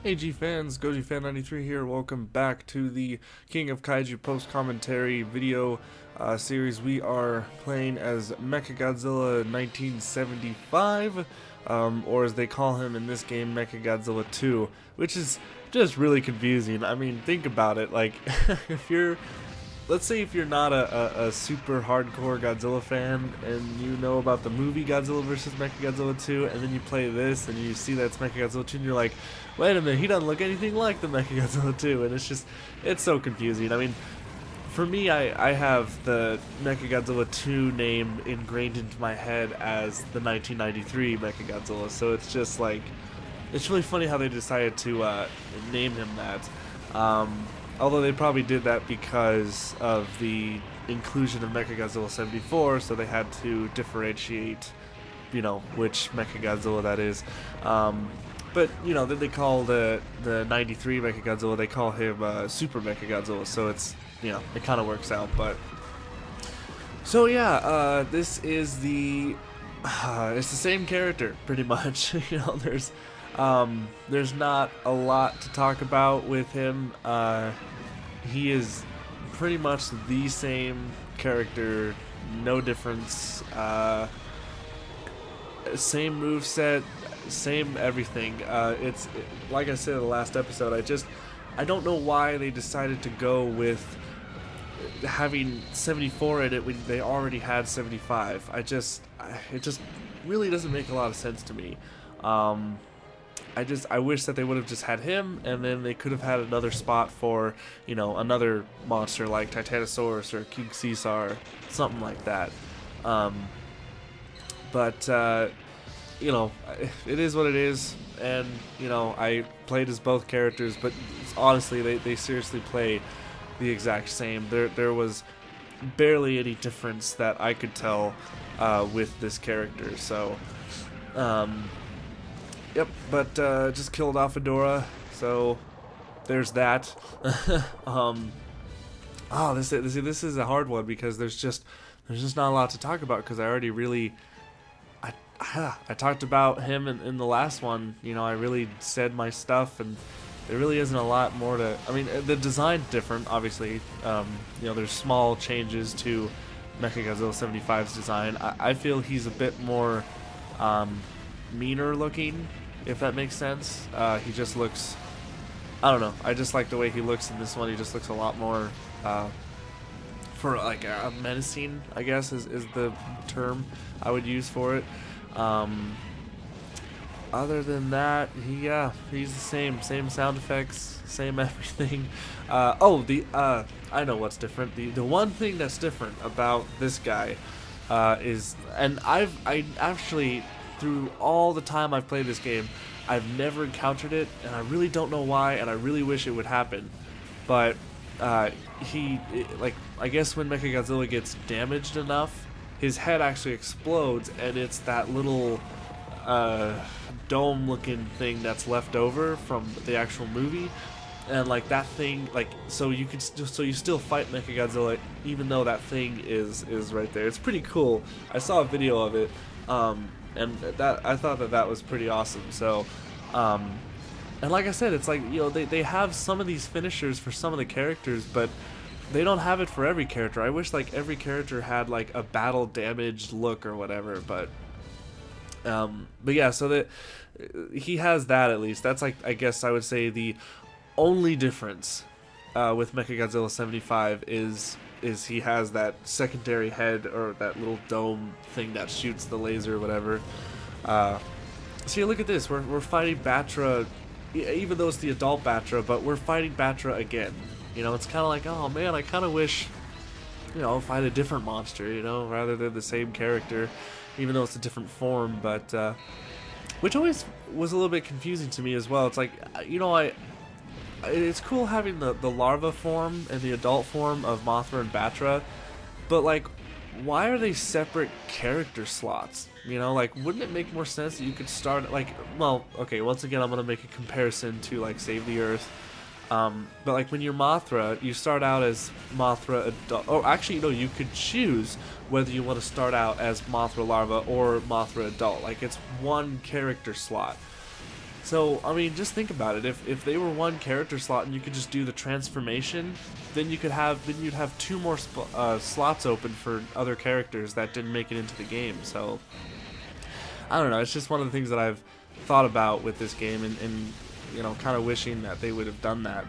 Hey G fans, GoGFan93 here. Welcome back to the King of Kaiju post-commentary video series. We are playing as Mechagodzilla 1975, or as they call him in this game, Mechagodzilla 2, which is just really confusing. I mean, think about it. Like, let's say if you're not a super hardcore Godzilla fan and you know about the movie Godzilla vs. Mechagodzilla 2, and then you play this and you see that it's Mechagodzilla 2 and you're like, wait a minute, he doesn't look anything like the Mechagodzilla 2, and it's so confusing. I mean, for me, I have the Mechagodzilla 2 name ingrained into my head as the 1993 Mechagodzilla, so it's just like, it's really funny how they decided to name him that. Although they probably did that because of the inclusion of Mechagodzilla 74, so they had to differentiate, you know, which Mechagodzilla that is. But, you know, then they call the 93 Mechagodzilla, they call him Super Mechagodzilla, so it's, you know, it kind of works out. But so yeah, this is it's the same character, pretty much. You know, there's not a lot to talk about with him. He is pretty much the same character, no difference. Same moveset, same everything. Like I said in the last episode, I don't know why they decided to go with having 74 in it when they already had 75. It just really doesn't make a lot of sense to me. I wish that they would have just had him, and then they could have had another spot for, you know, another monster like Titanosaurus or King Caesar, something like that. But you know, it is what it is, and, you know, I played as both characters, but honestly, they seriously play the exact same. There was barely any difference that I could tell with this character, so, yep, but just killed off Fedora, so there's that. This is a hard one because there's just not a lot to talk about, because I already really I talked about him in the last one. You know, I really said my stuff, and there really isn't a lot more to. I mean, the design's different, obviously. You know, there's small changes to Mechagodzilla 75's design. I feel he's a bit more meaner looking, if that makes sense. He just looks, I don't know, I just like the way he looks in this one. He just looks a lot more for like menacing, I guess is the term I would use for it. Other than that, he's the same sound effects, same everything. I know what's different. The one thing that's different about this guy is, and I actually, through all the time I've played this game, I've never encountered it, and I really don't know why, and I really wish it would happen. But I guess when Mechagodzilla gets damaged enough, his head actually explodes, and it's that little dome-looking thing that's left over from the actual movie, and like that thing, like so you still fight Mechagodzilla even though that thing is right there. It's pretty cool. I saw a video of it, and I thought that was pretty awesome. So, and like I said, it's like, you know, they have some of these finishers for some of the characters, but they don't have it for every character. I wish like every character had like a battle damaged look or whatever, but yeah, so that he has that at least. That's like, I guess I would say the only difference with Mechagodzilla 75 is he has that secondary head, or that little dome thing that shoots the laser or whatever. So you look at this, we're fighting Batra, even though it's the adult Batra, but we're fighting Batra again. You know, it's kind of like, oh man, I kind of wish, you know, if I had a different monster, you know, rather than the same character, even though it's a different form. But which always was a little bit confusing to me as well. It's like, you know, it's cool having the larva form and the adult form of Mothra and Batra, but like, why are they separate character slots? You know, like, wouldn't it make more sense that you could start, like, well, okay, once again, I'm gonna make a comparison to like Save the Earth. But like when you're Mothra, you start out as Mothra adult. Oh, actually, no, you could choose whether you want to start out as Mothra larva or Mothra adult. Like, it's one character slot. So, I mean, just think about it. If they were one character slot and you could just do the transformation, then you'd have two more slots open for other characters that didn't make it into the game. So, I don't know. It's just one of the things that I've thought about with this game, and you know, kind of wishing that they would have done that.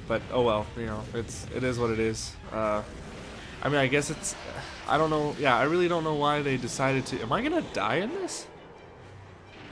But oh well, you know, it is what it is. I mean, I guess I don't know. Yeah, I really don't know why they decided to. Am I gonna die in this?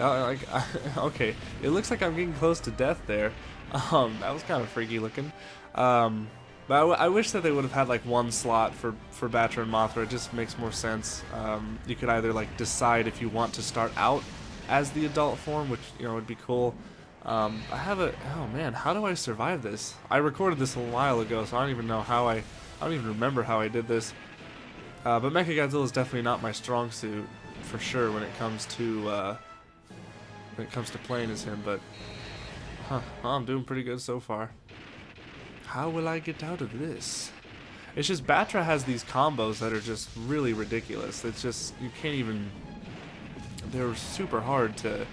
Okay, it looks like I'm getting close to death there. That was kind of freaky looking. But I wish that they would have had like one slot for Batra and Mothra. It just makes more sense. You could either like decide if you want to start out as the adult form, which, you know, would be cool. Oh man, how do I survive this? I recorded this a while ago, so I don't even know how I don't even remember how I did this. But Mechagodzilla is definitely not my strong suit, for sure, when it comes to playing as him. But well, I'm doing pretty good so far. How will I get out of this? It's just Batra has these combos that are just really ridiculous. It's just, you can't even. They're super hard to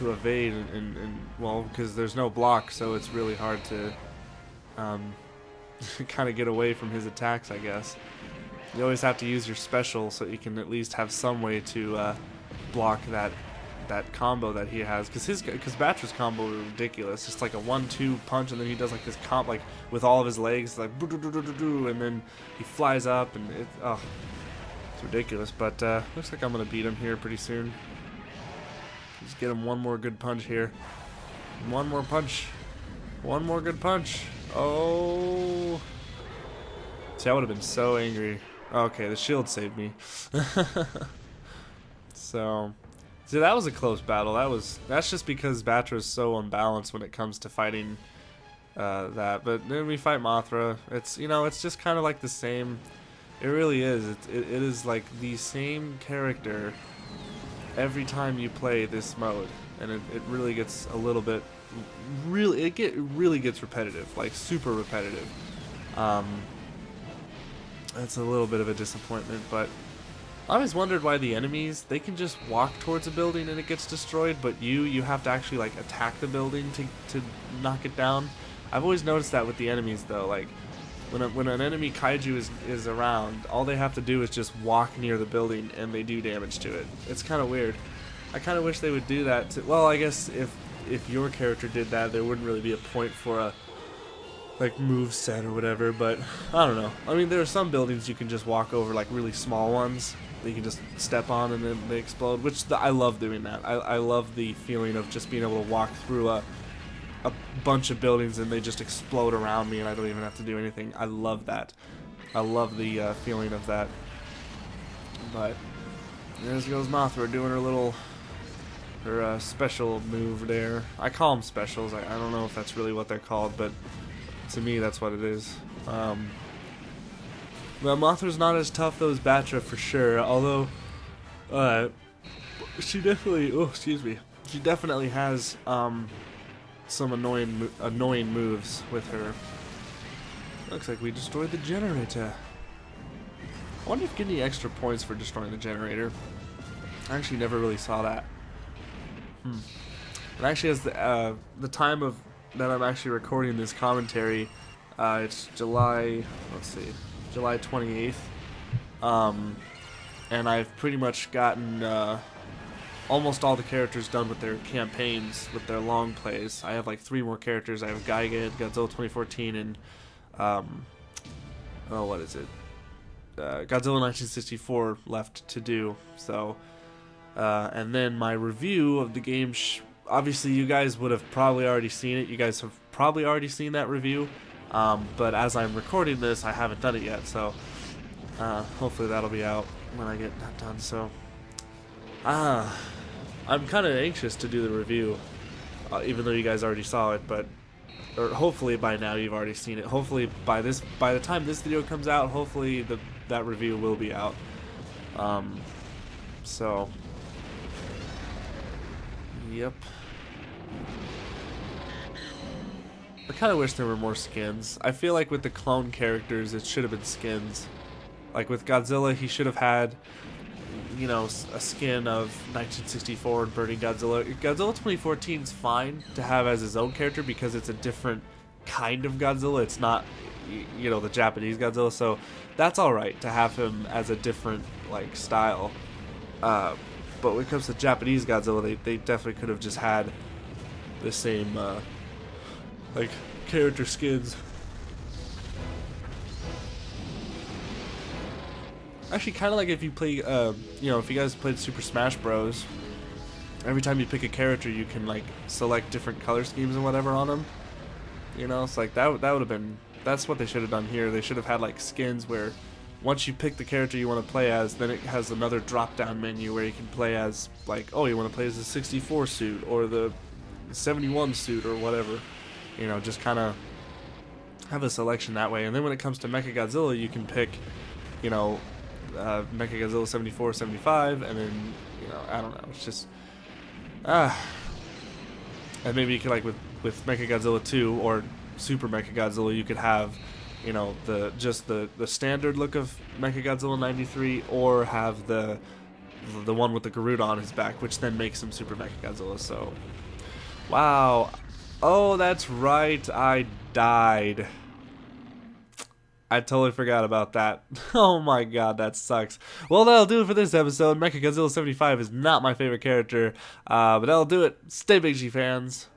evade, and well, because there's no block, so it's really hard to kind of get away from his attacks, I guess. You always have to use your special so you can at least have some way to block that combo that he has, because Batra's combo is ridiculous. It's like a 1-2 punch, and then he does like this comp like with all of his legs, like and then he flies up, and it's ridiculous. But looks like I'm gonna beat him here pretty soon. Just get him one more good punch here. One more punch. One more good punch. Oh. See, I would have been so angry. Okay, the shield saved me. So, see, that was a close battle. That's just because Batra is so unbalanced when it comes to fighting that. But then we fight Mothra. It's, you know, it's just kind of like the same. It really is. It is like the same character every time you play this mode, and it really gets a little bit, really gets repetitive, like super repetitive. That's a little bit of a disappointment, but I always wondered why the enemies, they can just walk towards a building and it gets destroyed, but you have to actually like attack the building to knock it down. I've always noticed that with the enemies though, like when an enemy kaiju is around, all they have to do is just walk near the building and they do damage to it. It's kind of weird. I kind of wish they would do that well, I guess if your character did that, there wouldn't really be a point for a like move set or whatever, but I don't know. I mean, there are some buildings you can just walk over, like really small ones that you can just step on and then they explode, which I love doing that. I love the feeling of just being able to walk through a bunch of buildings and they just explode around me and I don't even have to do anything. I love that. I love the feeling of that. But there goes Mothra doing her special move there. I call them specials. I don't know if that's really what they're called, but to me that's what it is. Well, Mothra's not as tough though as Batra for sure, although she definitely has some annoying moves with her. Looks like we destroyed the generator. I wonder if you get any extra points for destroying the generator. I actually never really saw that. It actually has the time of that I'm actually recording this commentary. It's July 28th. And I've pretty much gotten almost all the characters done with their campaigns, with their long plays. I have like 3 more characters. I have Giga, Godzilla 2014, and what is it? Godzilla 1964 left to do. So, and then my review of the game. Obviously, you guys would have probably already seen it. You guys have probably already seen that review. But as I'm recording this, I haven't done it yet. So, hopefully that'll be out when I get that done. So, I'm kind of anxious to do the review, even though you guys already saw it. Or hopefully by now you've already seen it. Hopefully by the time this video comes out, hopefully that review will be out. So, yep. I kind of wish there were more skins. I feel like with the clone characters, it should have been skins. Like with Godzilla, he should have had you know, a skin of 1964 and Burning Godzilla. Godzilla 2014 is fine to have as his own character because it's a different kind of Godzilla. It's not, you know, the Japanese Godzilla, so that's all right to have him as a different like style. But when it comes to Japanese Godzilla, they definitely could have just had the same like character skins. Actually, kind of like if you play, you know, if you guys played Super Smash Bros. Every time you pick a character, you can like select different color schemes and whatever on them. You know, it's like that would have been. That's what they should have done here. They should have had like skins where once you pick the character you want to play as, then it has another drop-down menu where you can play as like, oh, you want to play as the 64 suit or the 71 suit or whatever. You know, just kind of have a selection that way. And then when it comes to Mechagodzilla, you can pick, you know, Mechagodzilla 74, 75, and then, you know, I don't know, it's just and maybe you could, like with Mechagodzilla 2 or Super Mechagodzilla, you could have, you know, the standard look of Mechagodzilla 93, or have the one with the Garuda on his back, which then makes him Super Mechagodzilla. So wow. Oh, that's right, I died. I totally forgot about that. Oh my god, that sucks. Well, that'll do it for this episode. Mechagodzilla 75 is not my favorite character, but that'll do it. Stay big, G fans.